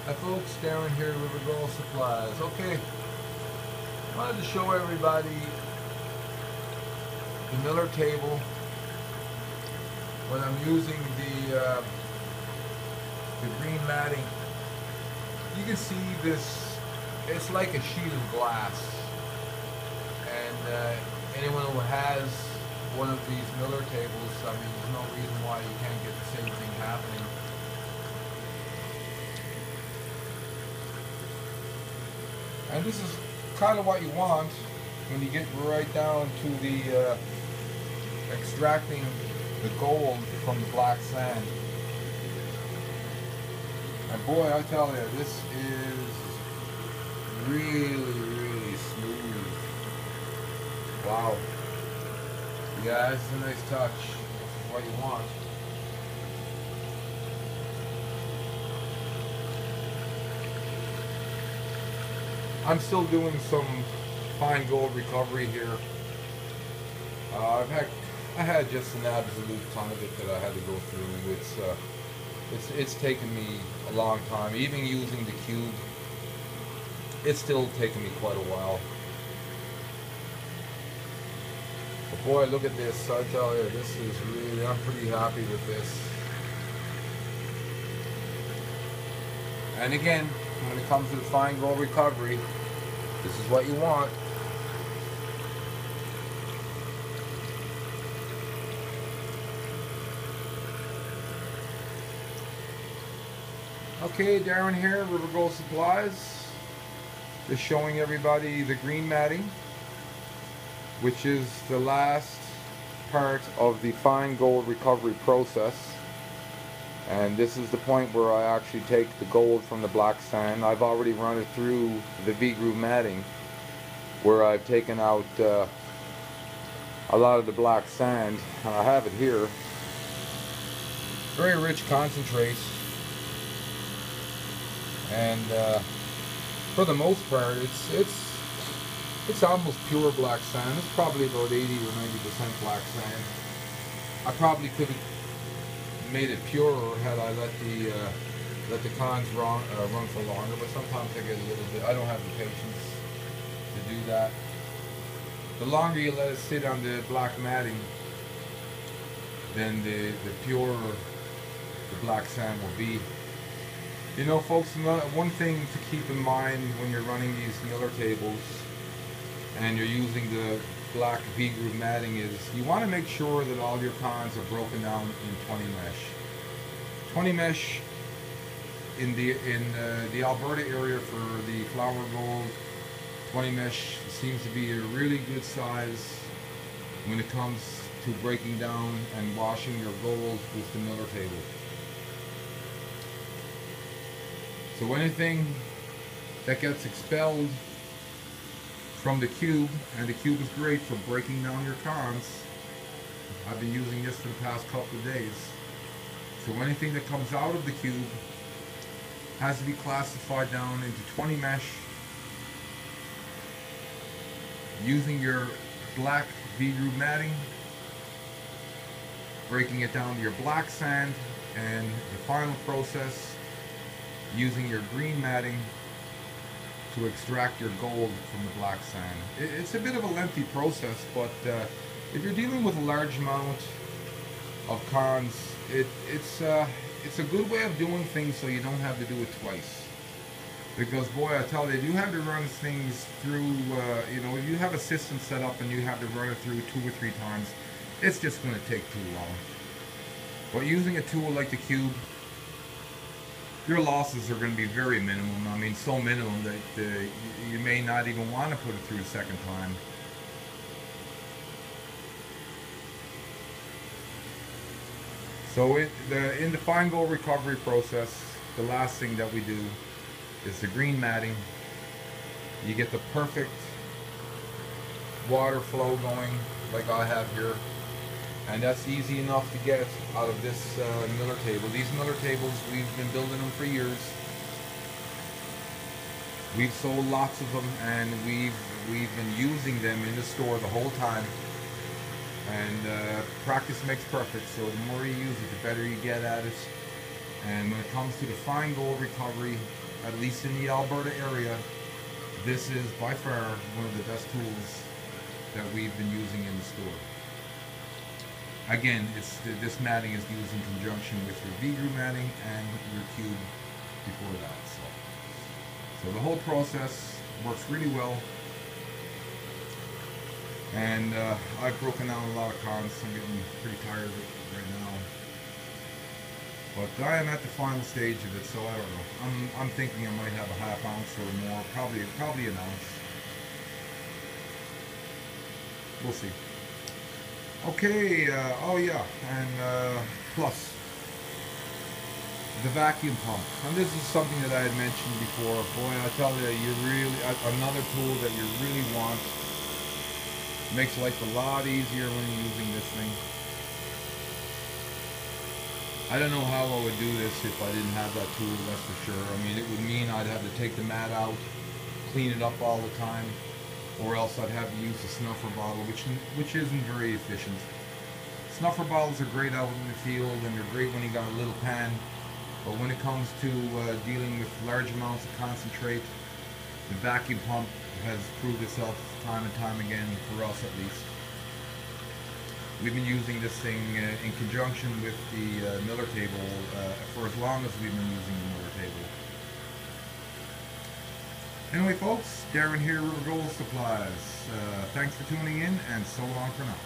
Hi folks, Darren here, River Gold Supplies. Okay, wanted to show everybody the Miller table when I'm using the green matting. You can see this, it's like a sheet of glass. And anyone who has one of these Miller tables, I mean, there's no reason why you can't get the same thing happening. And this is kind of what you want when you get right down to the extracting the gold from the black sand. And boy, I tell you, this is really smooth. Wow. Yeah, this is a nice touch. This is what you want. I'm still doing some fine gold recovery here. I had just an absolute ton of it that I had to go through. It's taken me a long time. Even using the cube, it's still taken me quite a while. But boy, look at this. I tell you, this is really, I'm pretty happy with this. And again, when it comes to the fine gold recovery, this is what you want. Okay, Darren here, River Gold Supplies. Just showing everybody the green matting, which is the last part of the fine gold recovery process. And this is the point where I actually take the gold from the black sand. I've already run it through the V-groove matting, where I've taken out a lot of the black sand, and I have it here. Very rich concentrate, and for the most part, it's almost pure black sand. It's probably about 80 or 90% black sand. I probably could have made it purer had I let the cons run for longer, but sometimes I get a little bit. I don't have the patience to do that. The longer you let it sit on the black matting, then the purer the black sand will be. You know, folks, one thing to keep in mind when you're running these Miller tables and you're using the black V-groove matting is you want to make sure that all your cons are broken down in 20 mesh. 20 mesh in the Alberta area for the flower gold, 20 mesh seems to be a really good size when it comes to breaking down and washing your gold with the Miller table. So anything that gets expelled from the cube, and the cube is great for breaking down your cons. I've been using this for the past couple of days. So anything that comes out of the cube has to be classified down into 20 mesh using your black V-groove matting, breaking it down to your black sand, and the final process using your green matting to extract your gold from the black sand. It's a bit of a lengthy process, but if you're dealing with a large amount of cons, it's a good way of doing things so you don't have to do it twice. Because boy, I tell you, you have to run things through, you know, if you have a system set up and you have to run it through 2 or 3 times, it's just going to take too long. But using a tool like the cube, your losses are going to be very minimum. I mean, so minimum that you may not even want to put it through a second time. So in the fine gold recovery process, the last thing that we do is the green matting. You get the perfect water flow going like I have here. And that's easy enough to get out of this Miller table. These Miller tables, we've been building them for years. We've sold lots of them, and we've been using them in the store the whole time. And practice makes perfect, so the more you use it, the better you get at it. And when it comes to the fine gold recovery, at least in the Alberta area, this is by far one of the best tools that we've been using in the store. Again, this matting is used in conjunction with your V-groove matting and your cube before that. So the whole process works really well. And I've broken down a lot of cons. I'm getting pretty tired of it right now. But I am at the final stage of it, so I don't know. I'm thinking I might have a half ounce or more, probably an ounce. We'll see. Okay, oh yeah, and plus the vacuum pump. And this is something that I had mentioned before. Boy, I tell you, another tool that you really want. Makes life a lot easier when you're using this thing. I don't know how I would do this if I didn't have that tool, that's for sure. I mean, it would mean I'd have to take the mat out, clean it up all the time, or else I'd have to use the snuffer bottle, which isn't very efficient. Snuffer bottles are great out in the field, and they're great when you got a little pan, but when it comes to dealing with large amounts of concentrate, the vacuum pump has proved itself time and time again, for us at least. We've been using this thing in conjunction with the Miller table for as long as we've been using the Miller table. Anyway folks, Darren here, River Gold Supplies. Thanks for tuning in, and so long for now.